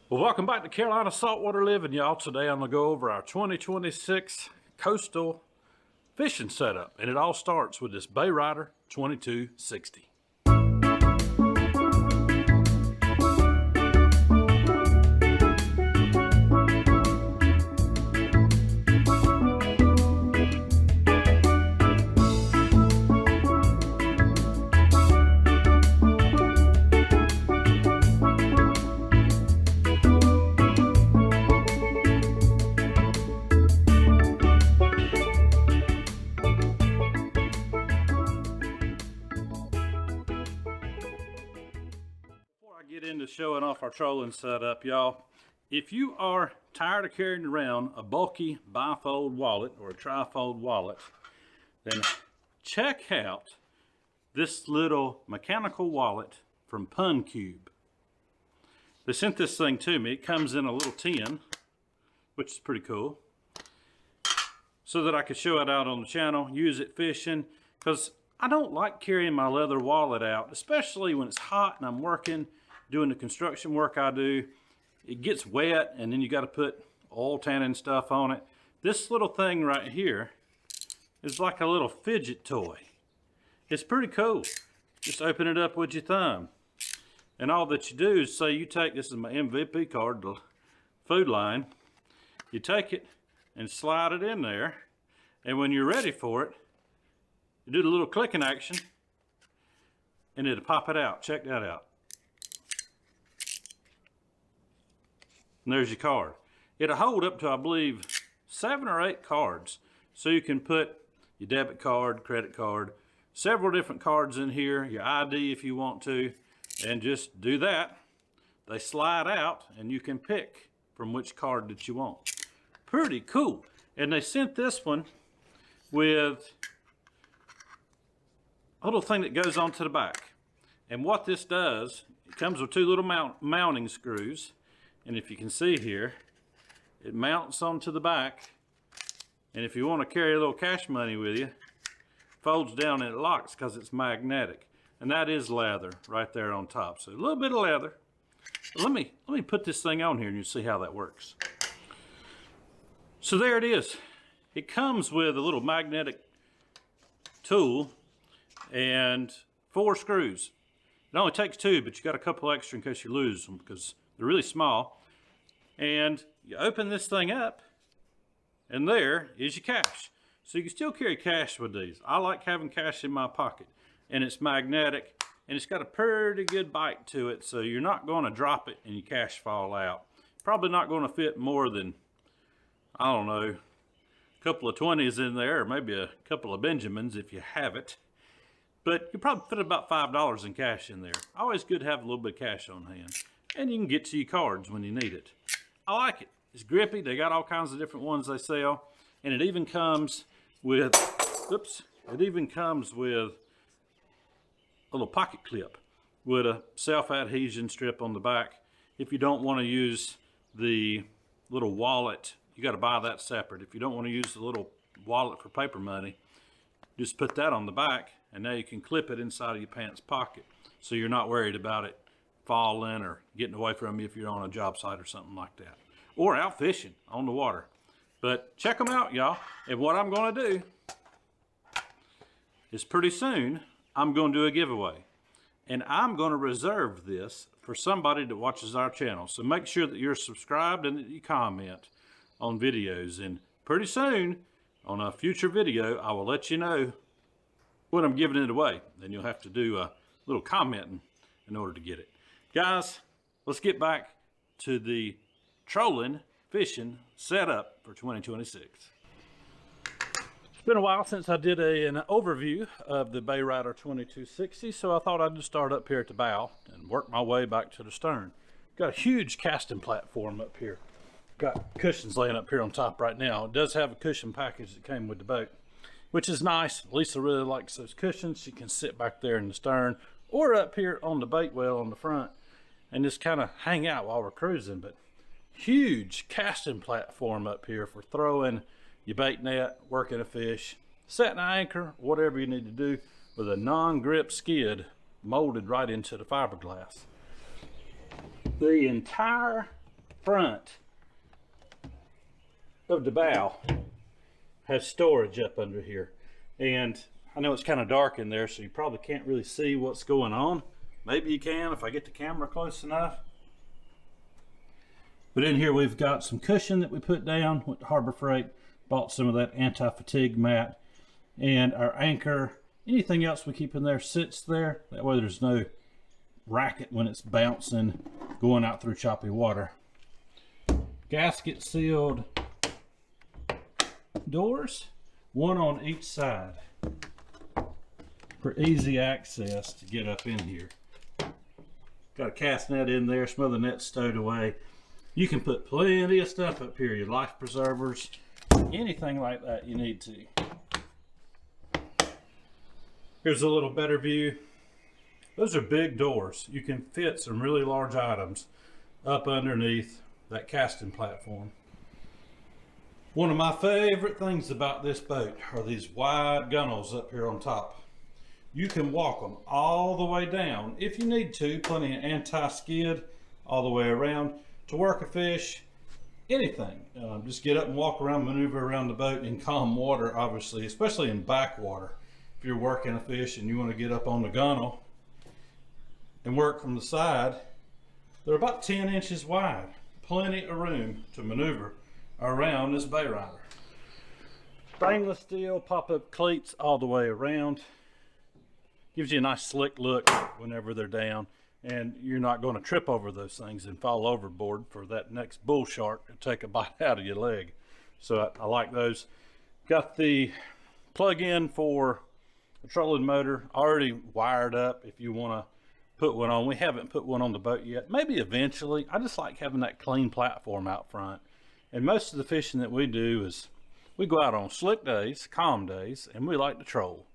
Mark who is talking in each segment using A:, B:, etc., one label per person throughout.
A: Well, welcome back to Carolina Saltwater Living, y'all. Today I'm going to go over our 2026 coastal fishing setup, and it all starts with this Bay Rider 2260. Get into showing off our trolling setup, y'all. If you are tired of carrying around a bulky bifold wallet or a trifold wallet, then check out this little mechanical wallet from Pun Cube. They sent this thing to me. It comes in a little tin, which is pretty cool, so that I could show it out on the channel, use it fishing, because I don't like carrying my leather wallet out, especially when it's hot and I'm working, doing the construction work I do. It gets wet and then you got to put oil tanning stuff on it. This little thing right here is like a little fidget toy. It's pretty cool. Just open it up with your thumb. And all that you do is say you take, this is my MVP card, the Food Line. You take it and slide it in there. And when you're ready for it, you do the little clicking action and it'll pop it out. Check that out. And there's your card. It'll hold up to, I believe, 7 or 8 cards. So you can put your debit card, credit card, several different cards in here, your ID if you want to, and just do that. They slide out and you can pick from which card that you want. Pretty cool. And they sent this one with a little thing that goes onto the back. And what this does, it comes with 2 little mounting screws. And if you can see here, it mounts onto the back. And if you want to carry a little cash money with you, folds down and it locks because it's magnetic. And that is leather right there on top. So a little bit of leather. But let me put this thing on here and you see how that works. So there it is. It comes with a little magnetic tool and 4 screws. It only takes 2, but you got a couple extra in case you lose them because they're really small. And you open this thing up and there is your cash. So you can still carry cash with these. I like having cash in my pocket, and it's magnetic and it's got a pretty good bite to it, so you're not going to drop it and your cash fall out. Probably not going to fit more than, I don't know, a couple of 20s in there, or maybe a couple of Benjamins if you have it. But you probably fit about $5 in cash in there. Always good to have a little bit of cash on hand. And you can get to your cards when you need it. I like it. It's grippy. They got all kinds of different ones they sell. And it even comes with, it even comes with a little pocket clip with a self-adhesion strip on the back. If you don't want to use the little wallet, you got to buy that separate. If you don't want to use the little wallet for paper money, just put that on the back, and now you can clip it inside of your pants pocket, so you're not worried about it falling or getting away from you if you're on a job site or something like that, or out fishing on the water. But check them out, y'all. And what I'm going to do is pretty soon I'm going to do a giveaway, and I'm going to reserve this for somebody that watches our channel. So make sure that you're subscribed and that you comment on videos, and pretty soon on a future video I will let you know when I'm giving it away. Then you'll have to do a little commenting in order to get it. Guys, let's get back to the trolling fishing setup for 2026. It's been a while since I did an overview of the Bay Rider 2260, so I thought I'd just start up here at the bow and work my way back to the stern. Got a huge casting platform up here. Got cushions laying up here on top right now. It does have a cushion package that came with the boat, which is nice. Lisa really likes those cushions. She can sit back there in the stern or up here on the bait well on the front and just kind of hang out while we're cruising. But huge casting platform up here for throwing your bait net, working a fish, setting an anchor, whatever you need to do, with a non-grip skid molded right into the fiberglass. The entire front of the bow has storage up under here. And I know it's kind of dark in there, so you probably can't really see what's going on. Maybe you can if I get the camera close enough. But in here we've got some cushion that we put down with Harbor Freight. Bought some of that anti-fatigue mat. And our anchor, anything else we keep in there sits there. That way there's no racket when it's bouncing, going out through choppy water. Gasket sealed doors, one on each side for easy access to get up in here. Got a cast net in there, some other nets stowed away. You can put plenty of stuff up here, your life preservers, anything like that you need to. Here's a little better view. Those are big doors. You can fit some really large items up underneath that casting platform. One of my favorite things about this boat are these wide gunnels up here on top. You can walk them all the way down if you need to, plenty of anti-skid all the way around to work a fish, anything. Just get up and walk around, maneuver around the boat in calm water, obviously, especially in backwater. If you're working a fish and you want to get up on the gunnel and work from the side, they're about 10 inches wide. Plenty of room to maneuver around this bay rider. Stainless steel pop-up cleats all the way around. Gives you a nice slick look whenever they're down, and you're not going to trip over those things and fall overboard for that next bull shark to take a bite out of your leg. So I like those. Got the plug-in for the trolling motor already wired up if you want to put one on. We haven't put one on the boat yet. Maybe eventually. I just like having that clean platform out front. And most of the fishing that we do is we go out on slick days, calm days, and we like to troll.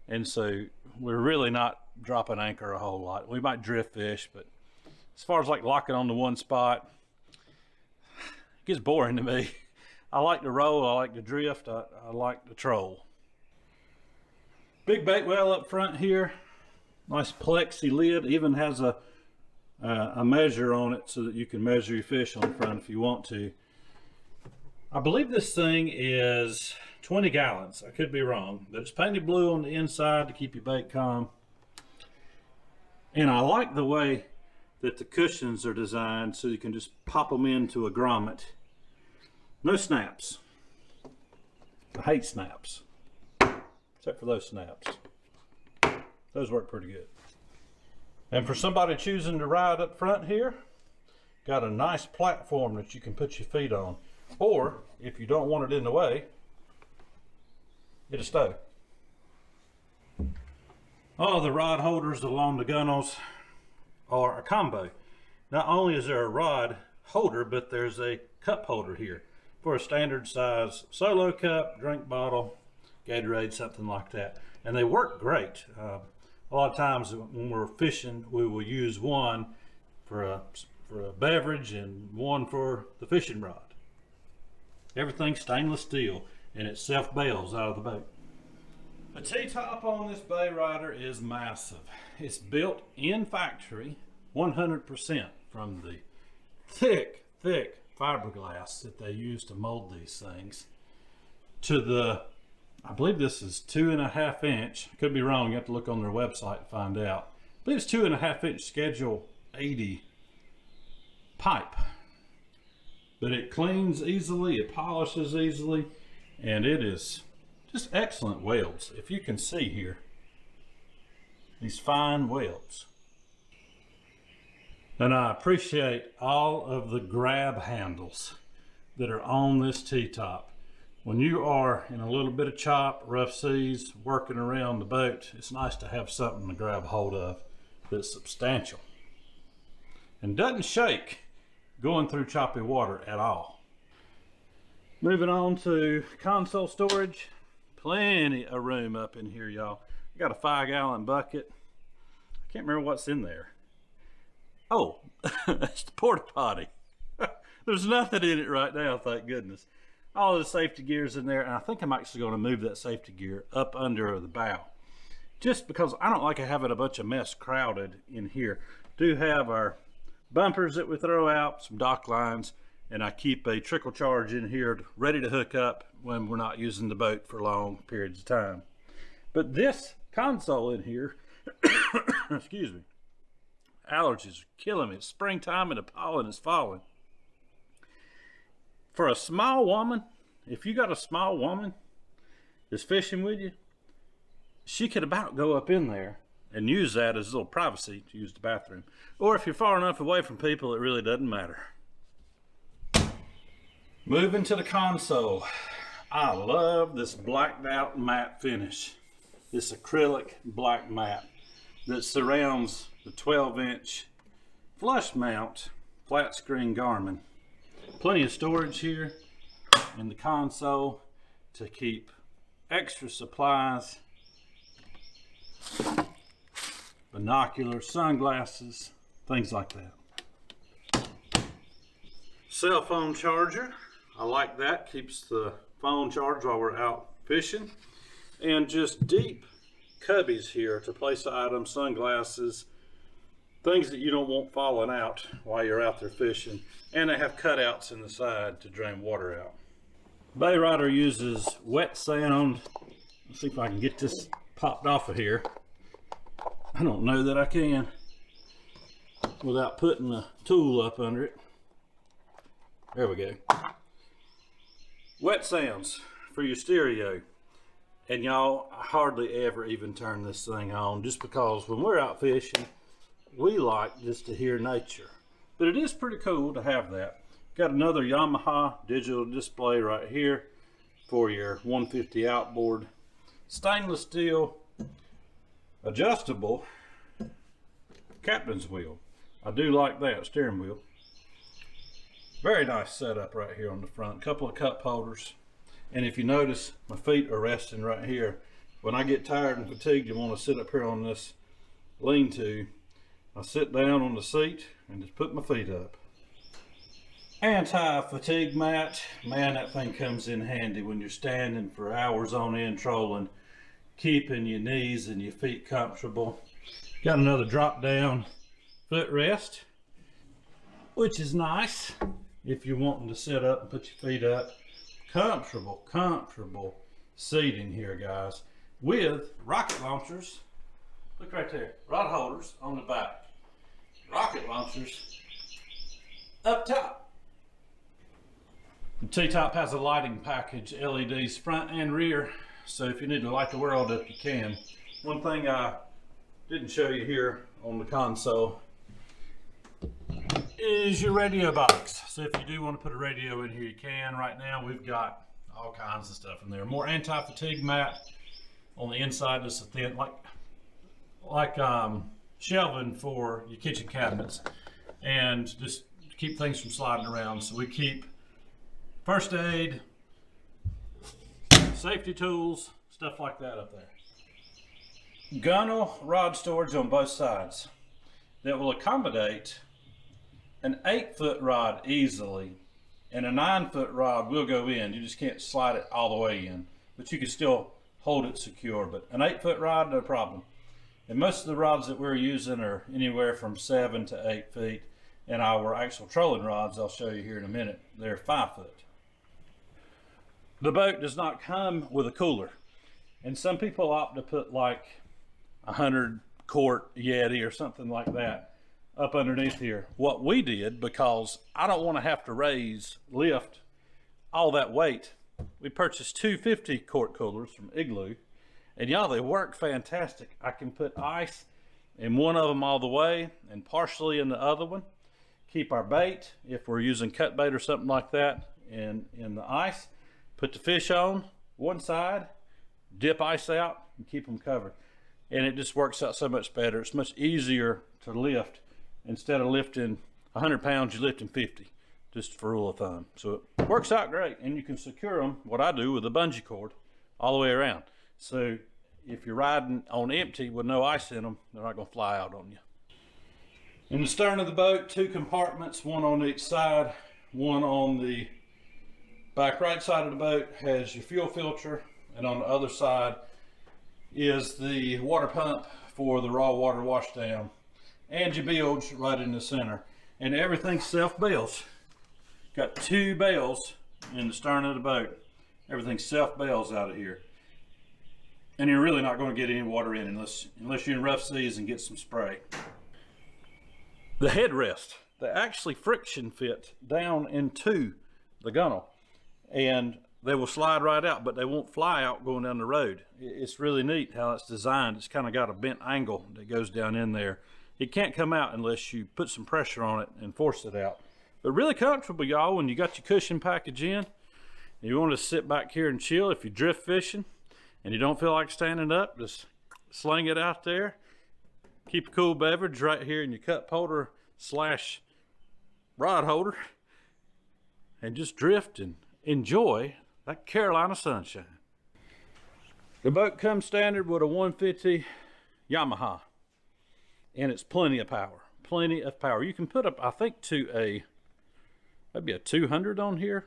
A: And so we're really not dropping anchor a whole lot. We might drift fish, but as far as like locking on to one spot, it gets boring to me. I like to roll, I like to drift, I like to troll. Big bait well up front here. Nice plexi lid, even has a measure on it so that you can measure your fish on the front if you want to. I believe this thing is 20 gallons. I could be wrong, but it's painted blue on the inside to keep your bait calm. And I like the way that the cushions are designed so you can just pop them into a grommet. No snaps. I hate snaps, except for those snaps. Those work pretty good. And for somebody choosing to ride up front here, got a nice platform that you can put your feet on. Or if you don't want it in the way, get a stow. All the rod holders along the gunnels are a combo. Not only is there a rod holder, but there's a cup holder here for a standard size solo cup, drink bottle, Gatorade, something like that. And they work great. A lot of times when we're fishing, we will use one for a beverage and one for the fishing rod. Everything's stainless steel, and it self-bails out of the boat. The T-top on this bay rider is massive. It's built in factory, 100% from the thick fiberglass that they use to mold these things to the, I believe this is 2.5 inch. Could be wrong, you have to look on their website to find out. I believe it's 2.5 inch Schedule 80 pipe. But it cleans easily, it polishes easily, and it is just excellent welds. If you can see here, these fine welds. And I appreciate all of the grab handles that are on this T-top. When you are in a little bit of chop, rough seas, working around the boat, it's nice to have something to grab hold of that's substantial and doesn't shake going through choppy water at all. Moving on to console storage. Plenty of room up in here, y'all. I got a 5-gallon bucket. I can't remember what's in there. Oh, it's the porta potty. There's nothing in it right now, thank goodness. All the safety gear's in there, and I think I'm actually going to move that safety gear up under the bow. Just because I don't like having a bunch of mess crowded in here. Do have our bumpers that we throw out, some dock lines, and I keep a trickle charge in here ready to hook up when we're not using the boat for long periods of time. But this console in here, excuse me, allergies are killing me. It's springtime and the pollen is falling. For a small woman, if you got a small woman that's fishing with you, she could about go up in there and use that as a little privacy to use the bathroom. Or if you're far enough away from people, it really doesn't matter. Moving to the console. I love this blacked out matte finish. This acrylic black matte that surrounds the 12-inch flush mount flat screen Garmin. Plenty of storage here in the console to keep extra supplies, binoculars, sunglasses, things like that. Cell phone charger. I like that. Keeps the phone charged while we're out fishing. And just deep cubbies here to place items, sunglasses, things that you don't want falling out while you're out there fishing. And they have cutouts in the side to drain water out. Bay Rider uses wet sound. Let's see if I can get this popped off of here. I don't know that I can without putting a tool up under it. There we go. Wet sounds for your stereo. And y'all, I hardly ever even turn this thing on just because when we're out fishing, we like just to hear nature. But it is pretty cool to have that. Got another Yamaha digital display right here for your 150 outboard. Stainless steel, adjustable captain's wheel. I do like that steering wheel. Very nice setup right here on the front. Couple of cup holders. And if you notice, my feet are resting right here. When I get tired and fatigued and want to sit up here on this lean-to, I sit down on the seat and just put my feet up. Anti-fatigue mat. Man, that thing comes in handy when you're standing for hours on end trolling, keeping your knees and your feet comfortable. Got another drop down footrest, which is nice if you're wanting to sit up and put your feet up. Comfortable seating here, guys, with rocket launchers. Look right there, rod holders on the back, rocket launchers up top. The T-top has a lighting package, LEDs front and rear, so if you need to light the world up, you can. One thing I didn't show you here on the console is your radio box. So if you do want to put a radio in here, you can. Right now we've got all kinds of stuff in there. More anti-fatigue mat on the inside. Just a thin, like shelving for your kitchen cabinets, and just to keep things from sliding around. So we keep first aid, safety tools, stuff like that up there. Gunnel rod storage on both sides that will accommodate an 8-foot rod easily, and a 9-foot rod will go in. You just can't slide it all the way in, but you can still hold it secure. But an 8-foot rod, no problem. And most of the rods that we're using are anywhere from 7 to 8 feet, and our actual trolling rods, I'll show you here in a minute, they're 5 foot. The boat does not come with a cooler, and some people opt to put like 100 quart Yeti or something like that up underneath here. What we did, because I don't want to have to lift all that weight, we purchased two 50 quart coolers from Igloo, and y'all, they work fantastic. I can put ice in one of them all the way and partially in the other one. Keep our bait, if we're using cut bait or something like that, in the ice. Put the fish on one side, dip ice out, and keep them covered. And it just works out so much better. It's much easier to lift. Instead of lifting 100 pounds, you're lifting 50, just for rule of thumb. So it works out great, and you can secure them, what I do, with a bungee cord all the way around. So if you're riding on empty with no ice in them, they're not going to fly out on you. In the stern of the boat, 2 compartments, one on each side. One on the back right side of the boat has your fuel filter, and on the other side is the water pump for the raw water washdown, and your bilge right in the center. and everything self-bails. Got 2 bails in the stern of the boat. Everything self-bails out of here. And you're really not going to get any water in unless you're in rough seas and get some spray. The headrest, they actually friction fit down into the gunnel, and they will slide right out, but they won't fly out going down the road. It's really neat how it's designed. It's kind of got a bent angle that goes down in there. It can't come out unless you put some pressure on it and force it out. But really comfortable, y'all, when you got your cushion package in and you want to sit back here and chill. If you're drift fishing and you don't feel like standing up, just sling it out there. Keep a cool beverage right here in your cup holder / rod holder, and just drift and enjoy that Carolina sunshine. The boat comes standard with a 150 Yamaha, and it's plenty of power. Plenty of power. You can put up, I think, to maybe a 200 on here,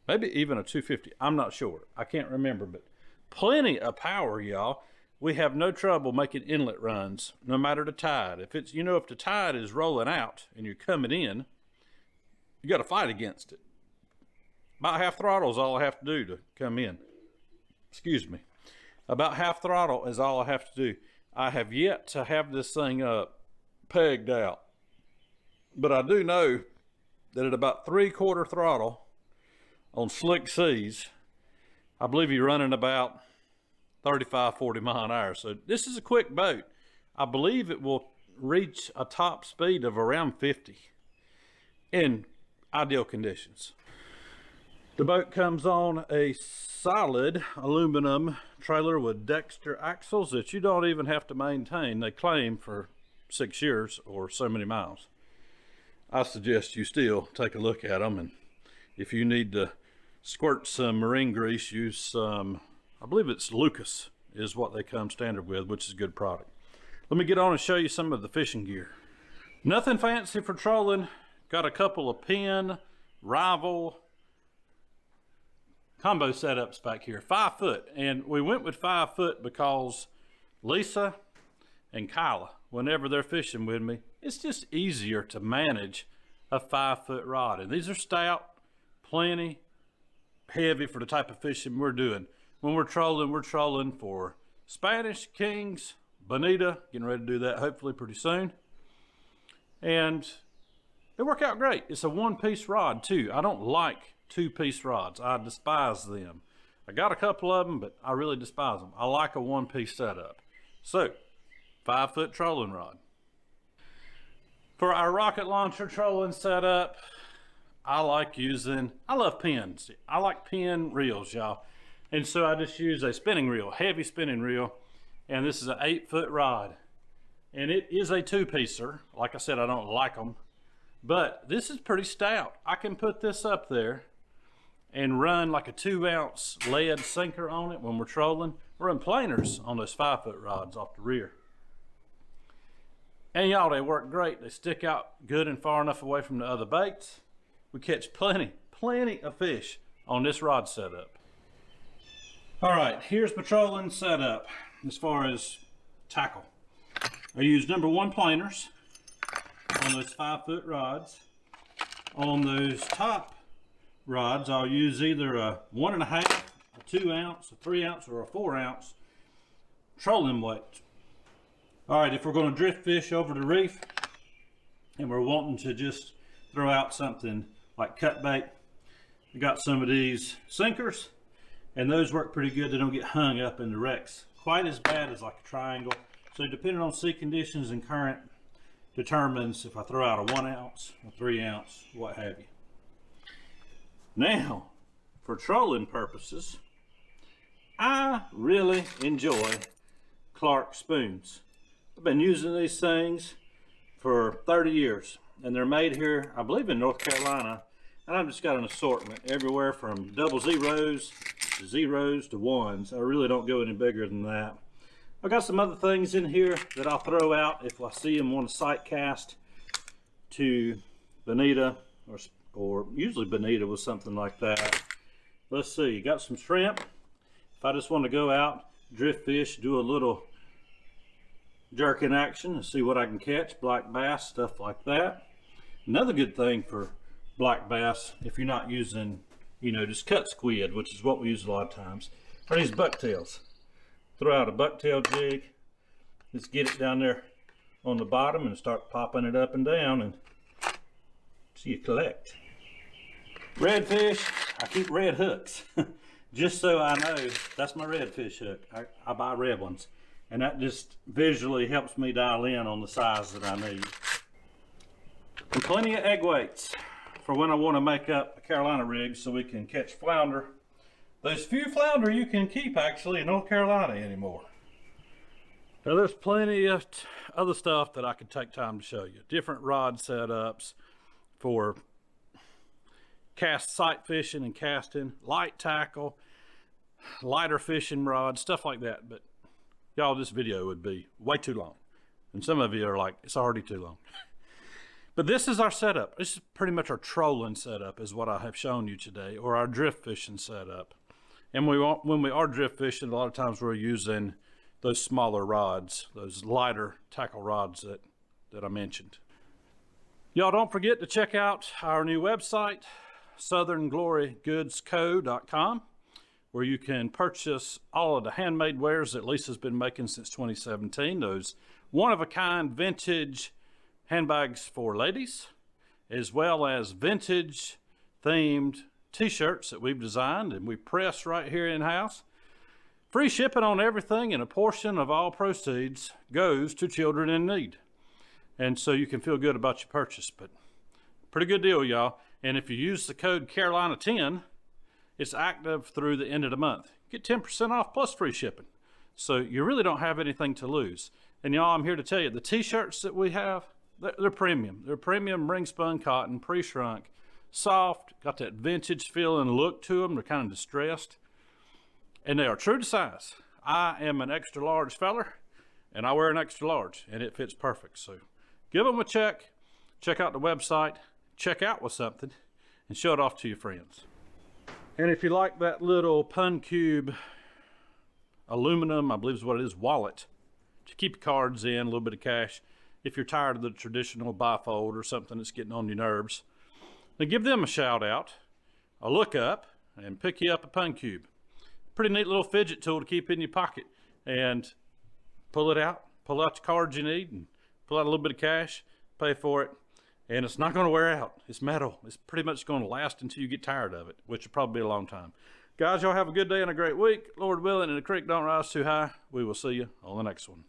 A: maybe even a 250. I'm not sure. I can't remember, but plenty of power, y'all. We have no trouble making inlet runs, no matter the tide. If it's, if the tide is rolling out and you're coming in, you got to fight against it. About half throttle is all I have to do to come in. Excuse me. About half throttle is all I have to do. I have yet to have this thing pegged out, but I do know that at about 3/4 throttle on slick seas, I believe you're running about 35, 40 mile an hour. So this is a quick boat. I believe it will reach a top speed of around 50 in ideal conditions. The boat comes on a solid aluminum trailer with Dexter axles that you don't even have to maintain. They claim for 6 years or so many miles. I suggest you still take a look at them, and if you need to squirt some marine grease, use some, I believe it's Lucas is what they come standard with, which is a good product. Let me get on and show you some of the fishing gear. Nothing fancy for trolling. Got a couple of pin, rival, combo setups back here, 5 foot. And we went with 5 foot because Lisa and Kyla, whenever they're fishing with me, it's just easier to manage a 5 foot rod. And these are stout, plenty heavy for the type of fishing we're doing. When we're trolling for Spanish, Kings, Bonita, getting ready to do that hopefully pretty soon. And they work out great. It's a 1-piece rod too. I don't like 2-piece rods. I despise them. I got a couple of them, but I really despise them. I like a 1-piece setup. So, 5 foot trolling rod. For our rocket launcher trolling setup, I love pins. I like pin reels, y'all. And so I just use a spinning reel, heavy spinning reel. And this is an 8 foot rod. And it is a 2-piecer. Like I said, I don't like them. But this is pretty stout. I can put this up there and run like a 2-ounce lead sinker on it when we're trolling. We're in planers on those 5 foot rods off the rear. And y'all, they work great. They stick out good and far enough away from the other baits. We catch plenty of fish on this rod setup. All right, here's my trolling setup as far as tackle. I use #1 planers on those 5 foot rods. On those top rods, I'll use either a 1.5, a 2 ounce, a 3 ounce, or a 4 ounce trolling weight. All right, if we're going to drift fish over the reef and we're wanting to just throw out something like cut bait, we got some of these sinkers, and those work pretty good. They don't get hung up in the wrecks quite as bad as like a triangle. So depending on sea conditions and current determines if I throw out a 1 ounce, a 3 ounce, what have you. Now, for trolling purposes, I really enjoy Clark spoons. I've been using these things for 30 years, and they're made here, I believe, in North Carolina. And I've just got an assortment everywhere from 00s to 0s to 1s. I really don't go any bigger than that. I've got some other things in here that I'll throw out if I see them on a sight cast to Bonita, or usually Bonita with something like that. Let's see, got some shrimp. If I just want to go out, drift fish, do a little jerking action and see what I can catch, black bass, stuff like that. Another good thing for black bass, if you're not using, you know, just cut squid, which is what we use a lot of times, are these bucktails. Throw out a bucktail jig, just get it down there on the bottom and start popping it up and down, and so you collect. Redfish, I keep red hooks just so I know that's my redfish hook. I buy red ones, and that just visually helps me dial in on the size that I need. And plenty of egg weights for when I want to make up a Carolina rig so we can catch flounder. There's few flounder you can keep actually in North Carolina anymore. Now there's plenty of other stuff that I could take time to show you. Different rod setups for sight fishing and casting, light tackle, lighter fishing rods, stuff like that. But y'all, this video would be way too long. And some of you are like, it's already too long. But this is our setup. This is pretty much our trolling setup is what I have shown you today, or our drift fishing setup. And when we are drift fishing, a lot of times we're using those smaller rods, those lighter tackle rods that I mentioned. Y'all don't forget to check out our new website, southerngloryGoodsCo.com, where you can purchase all of the handmade wares that Lisa's been making since 2017. Those one-of-a-kind vintage handbags for ladies, as well as vintage themed t-shirts that we've designed and we press right here in-house. Free shipping on everything, and a portion of all proceeds goes to children in need. And so you can feel good about your purchase, but pretty good deal, y'all. And if you use the code Carolina10, it's active through the end of the month. Get 10% off plus free shipping. So you really don't have anything to lose. And y'all, I'm here to tell you, the t-shirts that we have, they're premium. They're premium ring spun cotton, pre-shrunk, soft, got that vintage feel and look to them. They're kind of distressed. And they are true to size. I am an extra large feller, and I wear an extra large, and it fits perfect. So give them a check out the website, check out with something, and show it off to your friends. And if you like that little Pun Cube aluminum, I believe is what it is, wallet, to keep your cards in, a little bit of cash, if you're tired of the traditional bifold or something that's getting on your nerves, then give them a shout out, a look up, and pick you up a Pun Cube. Pretty neat little fidget tool to keep in your pocket, and pull out the cards you need, and pull out a little bit of cash, pay for it, and it's not going to wear out. It's metal. It's pretty much going to last until you get tired of it, which will probably be a long time. Guys, y'all have a good day and a great week. Lord willing, and the creek don't rise too high. We will see you on the next one.